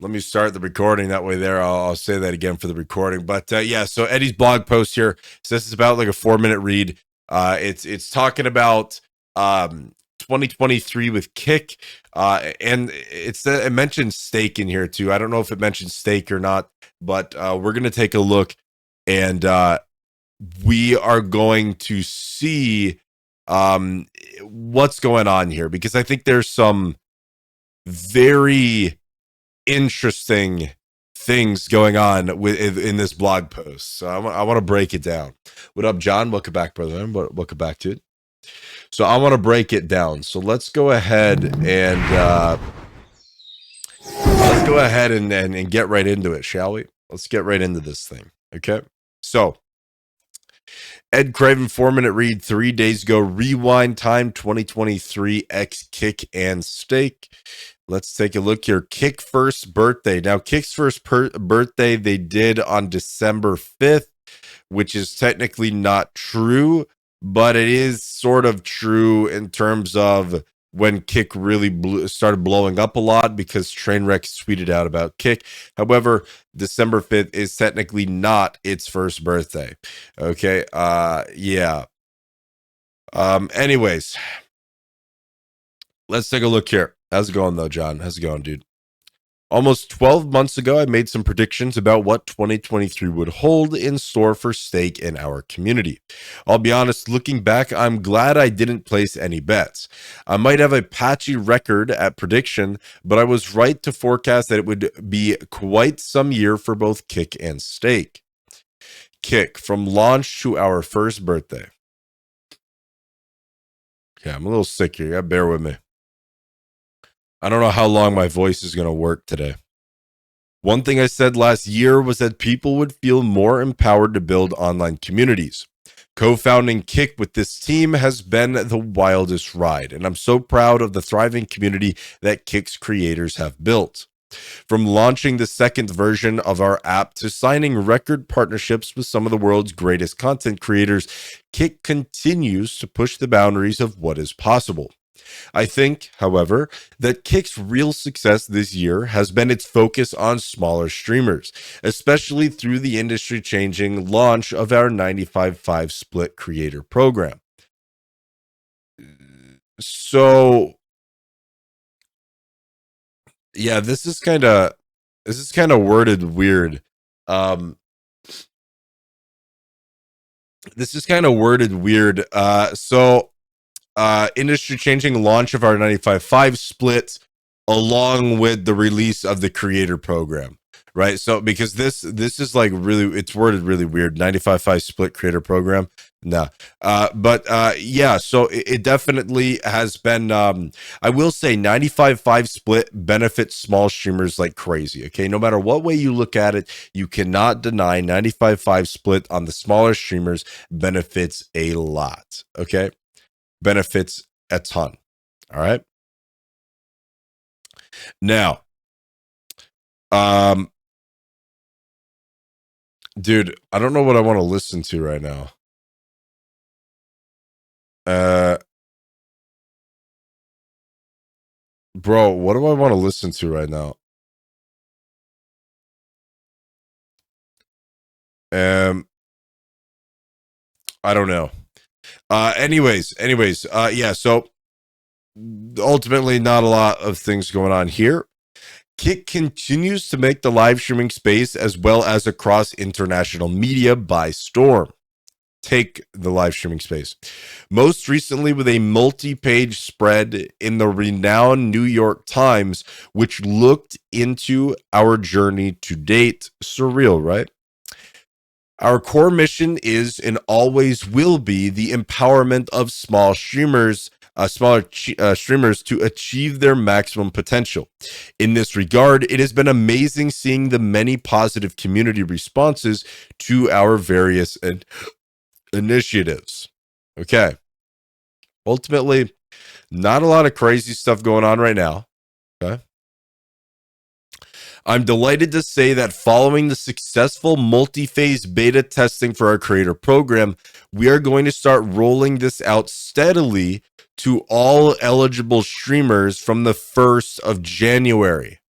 Let me start the recording that way. I'll say that again for the recording. But yeah, so Eddie's blog post here says it's about like a 4-minute read. It's talking about 2023 with Kick, and it mentions steak in here too. I don't know if it mentions steak or not, but we're gonna take a look, and we are going to see what's going on here, because I think there's some very interesting things going on in this blog post. So I want to break it down. What up, John? Welcome back, brother. Welcome back to it. So I want to break it down. So let's go ahead and get right into it, shall we? Let's get right into this thing. Okay. So Ed Craven 4-minute read 3 days ago. Rewind time 2023 X Kick and Steak. Let's take a look here. Kick first birthday. Now, Kick's first birthday they did on December 5th, which is technically not true, but it is sort of true in terms of when Kick really started blowing up a lot, because Trainwreck tweeted out about Kick. However, December 5th is technically not its first birthday. Okay. Yeah. Anyways, let's take a look here. How's it going, though, John? How's it going, dude? Almost 12 months ago, I made some predictions about what 2023 would hold in store for steak in our community. I'll be honest, looking back, I'm glad I didn't place any bets. I might have a patchy record at prediction, but I was right to forecast that it would be quite some year for both Kick and steak. Kick, from launch to our first birthday. Yeah, I'm a little sick here. Yeah, bear with me. I don't know how long my voice is going to work today. One thing I said last year was that people would feel more empowered to build online communities. Co-founding Kick with this team has been the wildest ride, and I'm so proud of the thriving community that Kick's creators have built. From launching the second version of our app to signing record partnerships with some of the world's greatest content creators, Kick continues to push the boundaries of what is possible. I think, however, that Kick's real success this year has been its focus on smaller streamers, especially through the industry-changing launch of our 95/5 split creator program. So, yeah, this is kind of worded weird. This is kind of worded weird. Industry changing launch of our 95/5 split, along with the release of the creator program, right? So because this is like really, it's worded really weird. 95/5 split creator program. No. Yeah, so it definitely has been, I will say 95/5 split benefits small streamers like crazy. Okay. No matter what way you look at it, you cannot deny 95/5 split on the smaller streamers benefits a lot. Okay. Benefits a ton. All right. Now, dude, I don't know what I want to listen to right now. Bro, what do I want to listen to right now? I don't know. Anyways, yeah, so ultimately not a lot of things going on here. Kick continues to make the live streaming space as well as across international media by storm. Take the live streaming space. Most recently with a multi-page spread in the renowned New York Times, which looked into our journey to date. Surreal, right? Our core mission is and always will be the empowerment of smaller streamers to achieve their maximum potential. In this regard, it has been amazing seeing the many positive community responses to our various initiatives. Okay. Ultimately, not a lot of crazy stuff going on right now. Okay. I'm delighted to say that following the successful multi-phase beta testing for our creator program, we are going to start rolling this out steadily to all eligible streamers from the 1st of January.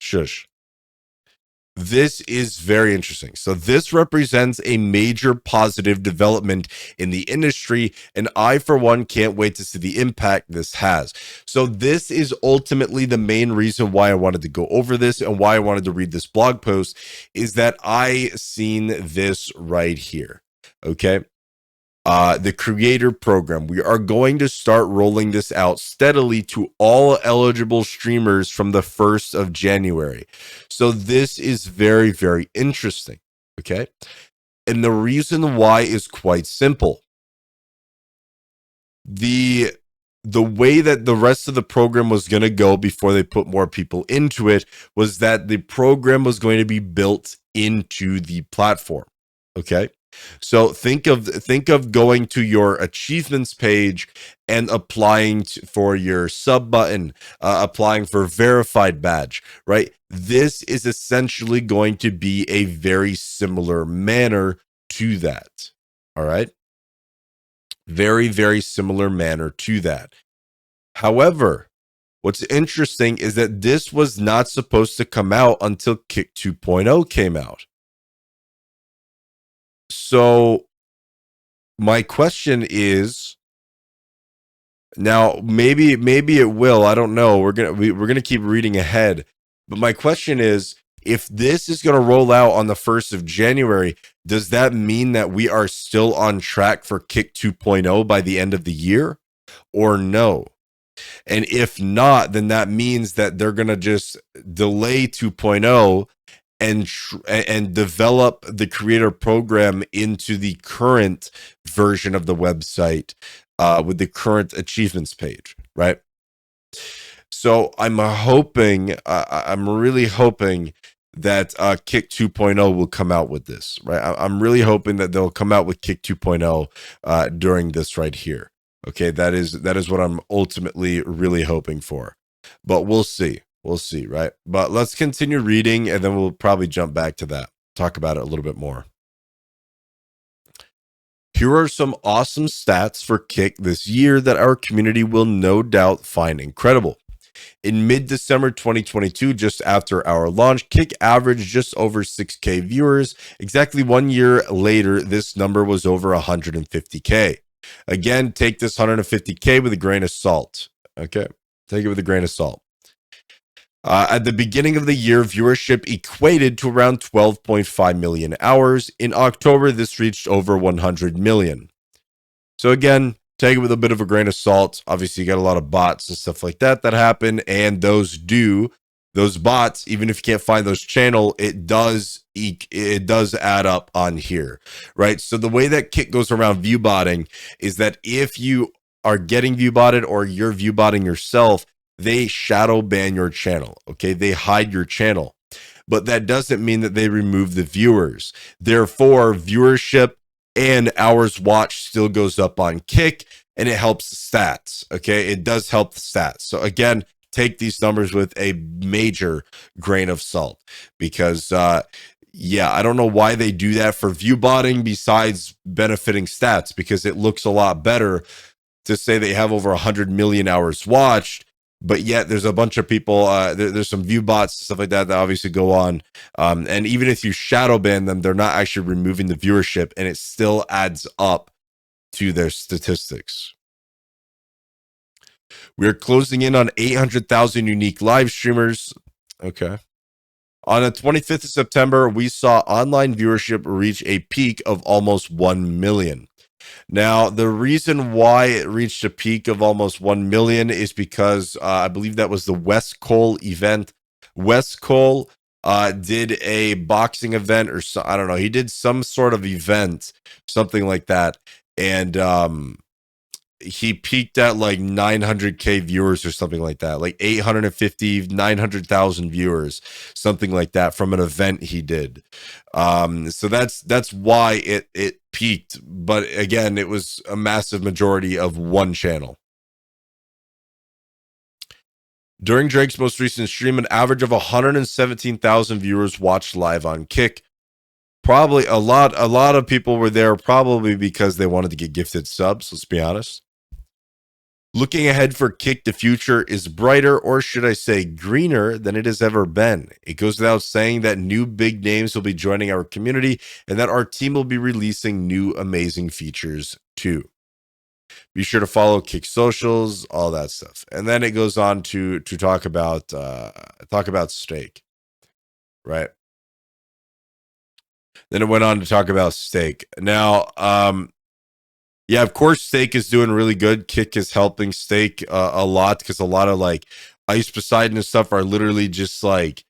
Shush. This is very interesting. So this represents a major positive development in the industry, and I, for one, can't wait to see the impact this has. So this is ultimately the main reason why I wanted to go over this and why I wanted to read this blog post, is that I seen this right here. Okay. The creator program. We are going to start rolling this out steadily to all eligible streamers from the 1st of January. So this is very, very interesting. Okay. And the reason why is quite simple. The way that the rest of the program was going to go before they put more people into it was that the program was going to be built into the platform. Okay. So think of going to your achievements page and applying for your sub button, applying for verified badge, right? This is essentially going to be a very similar manner to that. All right. Very, very similar manner to that. However, what's interesting is that this was not supposed to come out until Kick 2.0 came out. So my question is, now maybe it will, I don't know. We're going to keep reading ahead. But my question is, if this is going to roll out on the 1st of January, does that mean that we are still on track for Kick 2.0 by the end of the year, or no? And if not, then that means that they're going to just delay 2.0 and develop the creator program into the current version of the website with the current achievements page, right? So I'm hoping, I'm really hoping that Kick 2.0 will come out with this, right? I'm really hoping that they'll come out with Kick 2.0 during this right here. Okay, that is what I'm ultimately really hoping for. But we'll see. We'll see, right? But let's continue reading, and then we'll probably jump back to that. Talk about it a little bit more. Here are some awesome stats for Kick this year that our community will no doubt find incredible. In mid-December 2022, just after our launch, Kick averaged just over 6K viewers. Exactly 1 year later, this number was over 150K. Again, take this 150K with a grain of salt. Okay, take it with a grain of salt. At the beginning of the year, viewership equated to around 12.5 million hours. In October, this reached over 100 million. So again, take it with a bit of a grain of salt. Obviously, you got a lot of bots and stuff like that happen, and those bots, even if you can't find those channel, it does add up on here, right? So the way that Kick goes around view botting is that if you are getting view botted or you're view botting yourself, they shadow ban your channel. Okay, they hide your channel, but that doesn't mean that they remove the viewers. Therefore, viewership and hours watched still goes up on Kick, and it helps the stats. Okay, it does help the stats. So again, take these numbers with a major grain of salt, because yeah, I don't know why they do that for view botting besides benefiting stats, because it looks a lot better to say they have over 100 million hours watched, but yet there's a bunch of people, there's some view bots, stuff like that obviously go on. And even if you shadow ban them, they're not actually removing the viewership, and it still adds up to their statistics. We're closing in on 800,000 unique live streamers. Okay. On the 25th of September, we saw online viewership reach a peak of almost 1 million. Now, the reason why it reached a peak of almost 1 million is because I believe that was the West Cole event. West Cole did a boxing event, or so, I don't know. He did some sort of event, something like that. And he peaked at like 900K viewers or something like that, like 850, 900,000 viewers, something like that from an event he did. So that's why it peaked. But again, it was a massive majority of one channel. During Drake's most recent stream, an average of 117,000 viewers watched live on Kick. Probably a lot of people were there probably because they wanted to get gifted subs, let's be honest. Looking ahead for Kick, the future is brighter, or should I say greener, than it has ever been. It goes without saying that new big names will be joining our community and that our team will be releasing new amazing features too. Be sure to follow Kick socials, all that stuff. And then it goes on to talk about steak, right? Then it went on to talk about steak. Now, yeah, of course, steak is doing really good. Kick is helping steak a lot because a lot of like Ice Poseidon and stuff are literally just like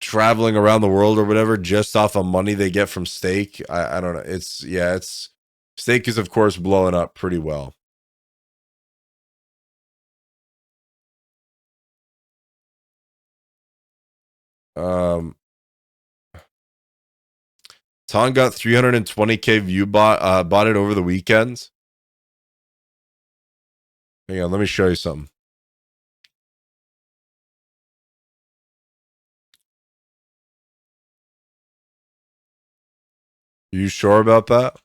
traveling around the world or whatever just off of money they get from steak. I don't know. It's steak is of course blowing up pretty well. Um, Ton got 320K view bought it over the weekend. Hang on, let me show you something. You sure about that?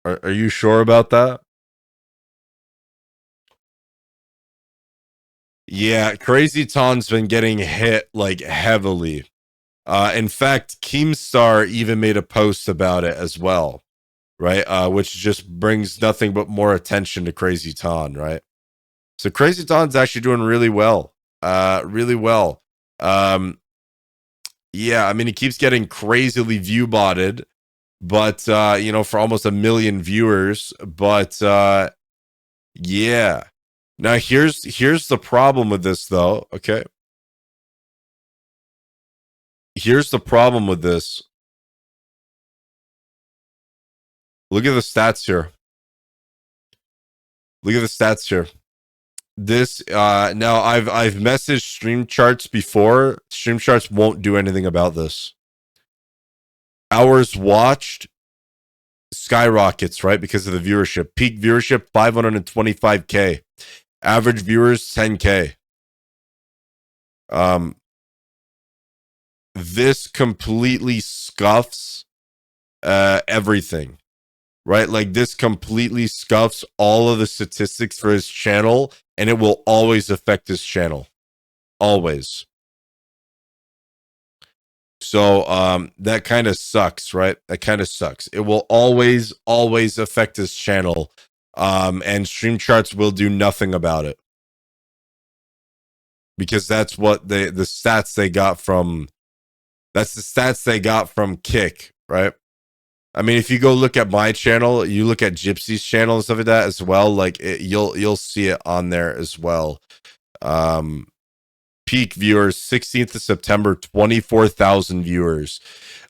Are you sure about that? Yeah, Crazy Ton's been getting hit like heavily. In fact, Keemstar even made a post about it as well, right? Which just brings nothing but more attention to Crazy Ton, right? So Crazy Ton's actually doing really well. Really well. Yeah, I mean, he keeps getting crazily view botted, but for almost 1 million viewers. But yeah. Now here's the problem with this though. Okay. Here's the problem with this. Look at the stats here. Look at the stats here. This now I've messaged Stream Charts before. Stream Charts won't do anything about this. Hours watched skyrockets, right? Because of the viewership. Peak viewership 525K. Average viewers 10K. This completely scuffs everything. Right? Like this completely scuffs all of the statistics for his channel, and it will always affect his channel. Always. So that kind of sucks, right? That kind of sucks. It will always affect his channel. And Stream Charts will do nothing about it. Because that's what the stats they got from Kick, right? I mean, if you go look at my channel, you look at Gypsy's channel and stuff like that as well. Like you'll see it on there as well. Peak viewers 16th of September, 24,000 viewers.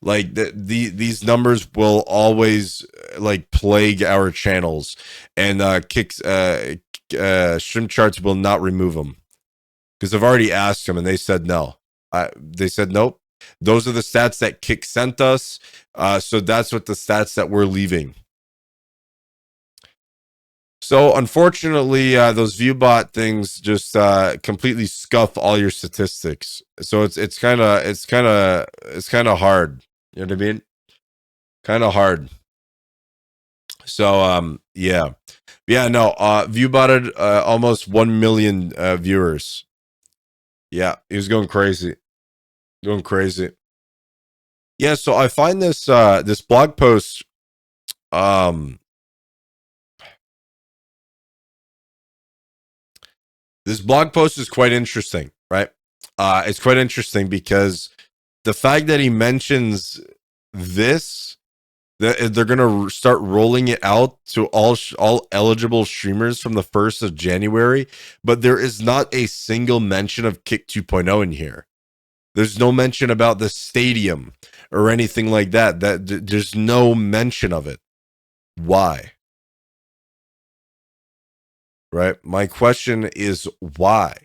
Like these numbers will always like plague our channels, and Kick's Stream Charts will not remove them because I've already asked them and they said no. They said nope. Those are the stats that Kick sent us. So that's what the stats that we're leaving. So unfortunately, those ViewBot things just completely scuff all your statistics. So it's kind of hard. You know what I mean? Kind of hard. So yeah. No, ViewBotted almost 1 million viewers. Yeah, he was going crazy. Going crazy. Yeah, so I find this this blog post this blog post is quite interesting, right? It's quite interesting because the fact that he mentions this, that they're going to start rolling it out to all eligible streamers from the 1st of January, but there is not a single mention of Kick 2.0 in here. There's no mention about the stadium or anything like that. There's no mention of it. Why? Right? My question is why?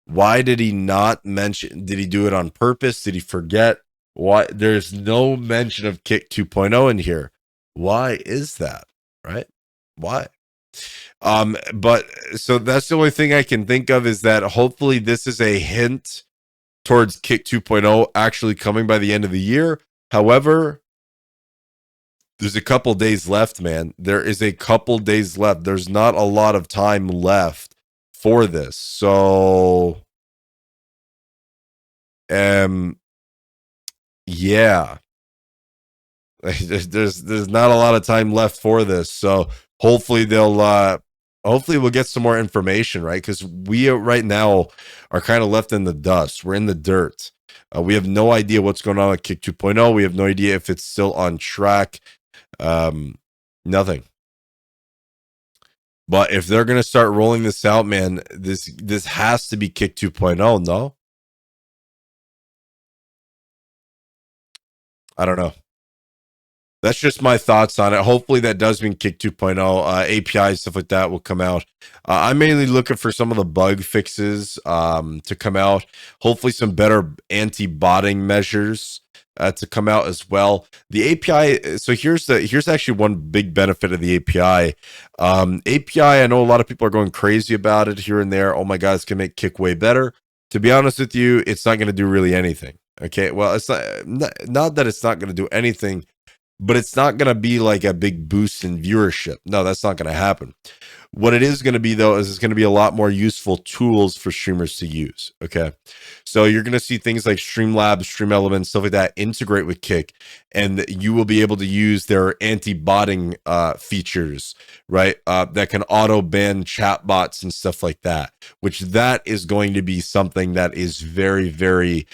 Why did he not mention? Did he do it on purpose? Did he forget? Why? There's no mention of Kick 2.0 in here. Why is that? Right? Why? But so that's the only thing I can think of is that hopefully this is a hint towards Kick 2.0 actually coming by the end of the year. However, There's a couple days left, man. There is a couple days left. There's not a lot of time left for this. So, yeah. There's not a lot of time left for this. So hopefully hopefully we'll get some more information, right? Because we right now are kind of left in the dust. We're in the dirt. We have no idea what's going on with Kick 2.0. We have no idea if it's still on track. Nothing. But if they're gonna start rolling this out, man, this has to be Kick 2.0, no? I don't know. That's just my thoughts on it. Hopefully that does mean Kick 2.0. APIs, stuff like that will come out. I'm mainly looking for some of the bug fixes to come out. Hopefully some better anti-botting measures to come out as well. The API, so here's actually one big benefit of the API. API, I know a lot of people are going crazy about it here and there. Oh my God, it's going to make Kick way better. To be honest with you, it's not going to do really anything. Okay, well, it's not that it's not going to do anything, but it's not going to be like a big boost in viewership. No, that's not going to happen. What it is going to be, though, is it's going to be a lot more useful tools for streamers to use. Okay. So you're going to see things like Streamlabs, Stream Elements, stuff like that integrate with Kick, and you will be able to use their anti-botting features, right? That can auto ban chatbots and stuff like that, which that is going to be something that is very, very,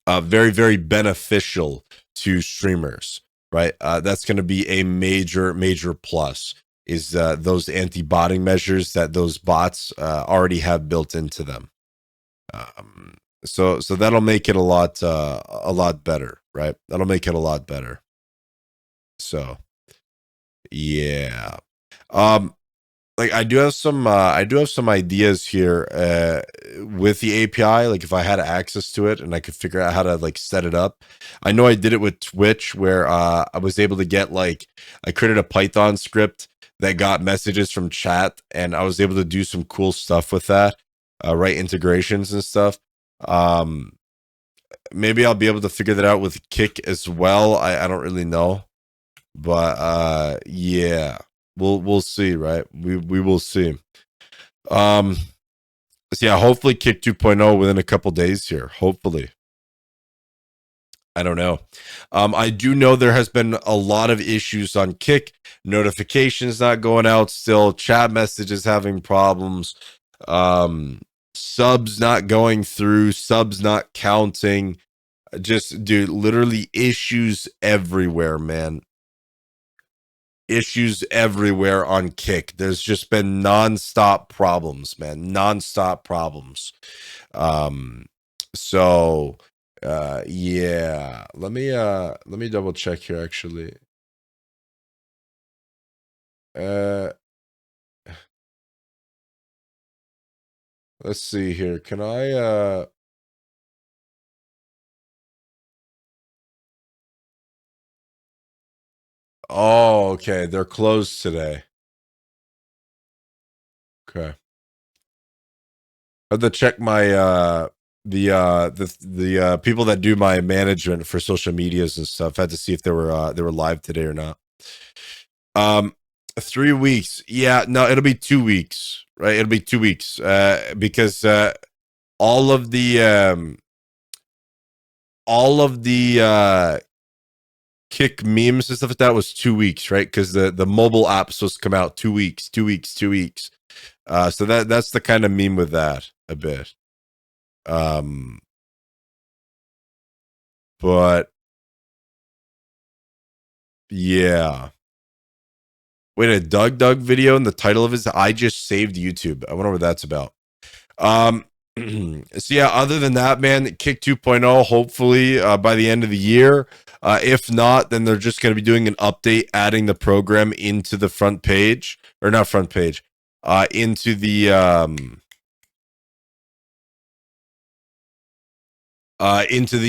very, very beneficial to streamers, right? That's going to be a major, major plus is those anti-botting measures that those bots already have built into them. So that'll make it a lot better, right? That'll make it a lot better. So, yeah. Like I do have some ideas here with the API. Like if I had access to it and I could figure out how to like set it up. I know I did it with Twitch where I was able to get like I created a Python script that got messages from chat and I was able to do some cool stuff with that, write integrations and stuff. Maybe I'll be able to figure that out with Kick as well. I don't really know, but yeah. We'll see, right? We will see. So yeah, hopefully Kick 2.0 within a couple days here. Hopefully. I don't know. I do know there has been a lot of issues on Kick, notifications not going out still, chat messages having problems, subs not going through, subs not counting. Just dude, literally issues everywhere, man. Issues everywhere on Kick. There's just been nonstop problems, man. Nonstop problems. So yeah. Let me double check here actually. Let's see here. Can I oh, okay. They're closed today. Okay. I had to check my the people that do my management for social medias and stuff. I had to see if they were live today or not. 3 weeks. Yeah, no, it'll be 2 weeks, right? It'll be 2 weeks. Because all of the Kick memes and stuff like that was 2 weeks, right? Because the mobile app supposed to come out 2 weeks, 2 weeks, 2 weeks. So that's the kind of meme with that a bit. But yeah. Wait, a Doug video and the title of it is I just saved YouTube. I wonder what that's about. So yeah, other than that, man, Kick 2.0 hopefully by the end of the year. If not, then they're just going to be doing an update, adding the program into the front page, or not front page, into the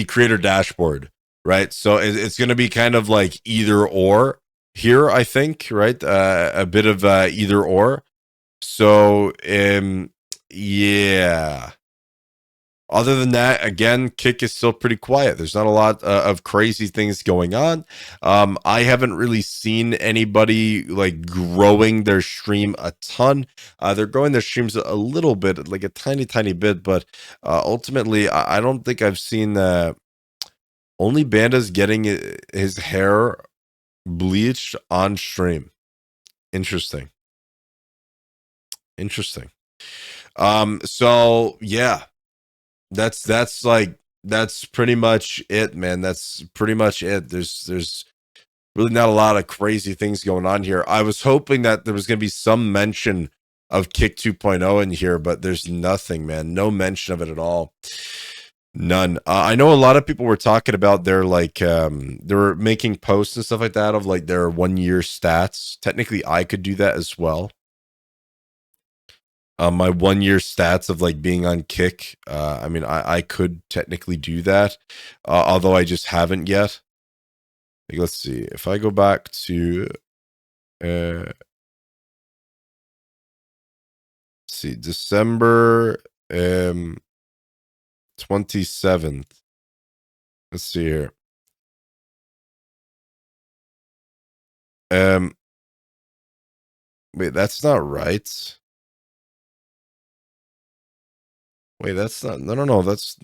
creator dashboard, right? So it's going to be kind of like either or here, I think, right? A bit of either or. So yeah. Other than that, again, Kick is still pretty quiet. There's not a lot of crazy things going on. I haven't really seen anybody like growing their stream a ton. They're growing their streams a little bit, like a tiny, tiny bit, but ultimately, I don't think I've seen only Banda's getting his hair bleached on stream. Interesting. Interesting. So yeah, that's like that's pretty much it, man. That's pretty much it. There's really not a lot of crazy things going on here. I was hoping that there was going to be some mention of Kick 2.0 in here, but there's nothing, man. No mention of it at all. None. I know a lot of people were talking about their like they were making posts and stuff like that of like their 1 year stats. Technically, I could do that as well. My 1 year stats of like being on Kick. I mean, I could technically do that, although I just haven't yet. Like, let's see if I go back to see December 27th. Let's see here. Wait, that's not right. Wait, that's not. No. That's